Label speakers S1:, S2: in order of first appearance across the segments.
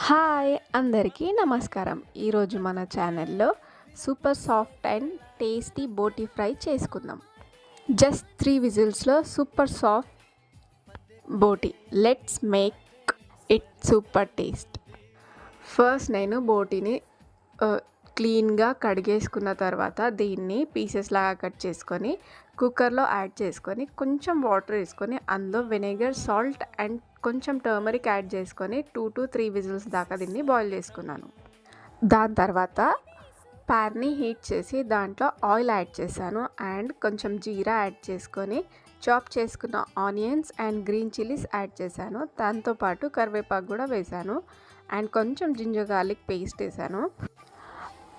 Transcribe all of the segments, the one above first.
S1: Hi అందరికీ నమస్కారం. ఈరోజు మన ఛానల్లో super soft and tasty boti fry చేసుకుందాం. జస్ట్ 3 విజిల్స్లో super soft boti. Let's make it super taste. First నేను బోటీని క్లీన్గా కడిగేసుకున్న తర్వాత దీన్ని పీసెస్ లాగా కట్ చేసుకొని కుక్కర్లో యాడ్ చేసుకొని కొంచెం వాటర్ వేసుకొని అందులో వెనిగర్, సాల్ట్ అండ్ కొంచెం టర్మరిక్ యాడ్ చేసుకొని 2 to 3 విజిల్స్ దాకా దీన్ని బాయిల్ చేసుకున్నాను. దాని తర్వాత ప్యాన్ని హీట్ చేసి దాంట్లో ఆయిల్ యాడ్ చేశాను అండ్ కొంచెం జీరా యాడ్ చేసుకొని చాప్ చేసుకున్న onions and green chillies add చేశాను. దాంతోపాటు కరివేపాకు కూడా వేశాను అండ్ కొంచెం జింజర్ గార్లిక్ పేస్ట్ వేసాను.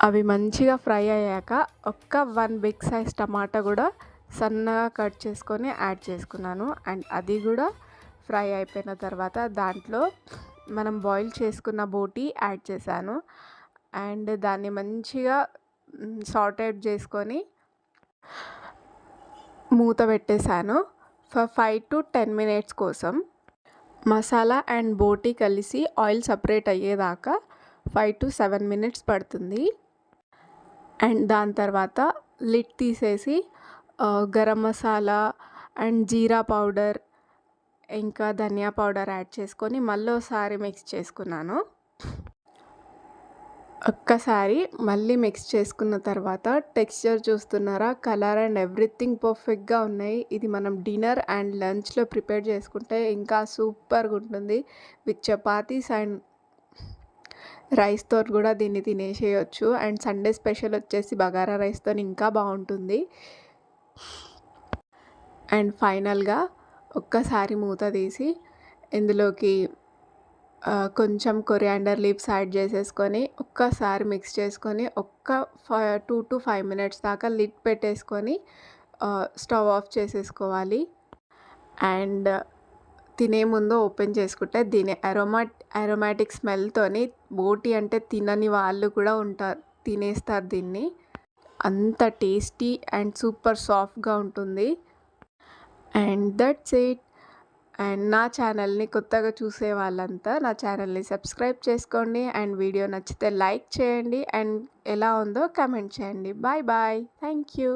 S1: అవి మంచిగా ఫ్రై అయ్యాక ఒక్క 1 బిగ్ సైజ్ టమాటా కూడా సన్నగా కట్ చేసుకొని యాడ్ చేసుకున్నాను అండ్ అది కూడా ఫ్రై అయిపోయిన తర్వాత దాంట్లో మనం బాయిల్ చేసుకున్న బోటీ యాడ్ చేశాను అండ్ దాన్ని మంచిగా సాటెడ్ చేసుకొని మూత పెట్టేశాను ఫర్ 5 to 10 మినిట్స్ కోసం. మసాలా అండ్ బోటీ కలిసి ఆయిల్ సపరేట్ అయ్యేదాకా 5 to 7 మినిట్స్ పడుతుంది. అండ్ దాని తర్వాత లిడ్ తీసేసి garam masala and jeera powder ఇంకా ధనియా పౌడర్ యాడ్ చేసుకొని మళ్ళీ ఒకసారి మిక్స్ చేసుకున్నాను. ఒక్కసారి మళ్ళీ మిక్స్ చేసుకున్న తర్వాత టెక్స్చర్ చూస్తున్నారా, కలర్ అండ్ ఎవ్రీథింగ్ పర్ఫెక్ట్గా ఉన్నాయి. ఇది మనం డిన్నర్ అండ్ లంచ్లో ప్రిపేర్ చేసుకుంటే ఇంకా సూపర్గా ఉంటుంది. విత్ చపాతీస్ అండ్ రైస్తో కూడా దీన్ని తినేసేయచ్చు. అండ్ సండే స్పెషల్ వచ్చేసి బగారా రైస్తో ఇంకా బాగుంటుంది. అండ్ ఫైనల్గా ఒక్కసారి మూత తీసి ఇందులోకి కొంచెం కొరియాండర్ లీవ్స్ యాడ్ చేసేసుకొని ఒక్కసారి మిక్స్ చేసుకొని 2 to 5 మినిట్స్ దాకా లిడ్ పెట్టేసుకొని స్టవ్ ఆఫ్ చేసేసుకోవాలి. అండ్ తినే ముందు ఓపెన్ చేసుకుంటే దీని అరోమాటిక్ స్మెల్తోని బోటీ అంటే తినని వాళ్ళు కూడా తినేస్తారు దీన్ని. అంత టేస్టీ అండ్ సూపర్ సాఫ్ట్గా ఉంటుంది. And that's it. అండ్ నా ఛానల్ని కొత్తగా చూసే వాళ్ళంతా నా ఛానల్ని సబ్స్క్రైబ్ చేసుకోండి అండ్ వీడియో నచ్చితే లైక్ చేయండి అండ్ ఎలా ఉందో కామెంట్ చేయండి. Bye bye. Thank you.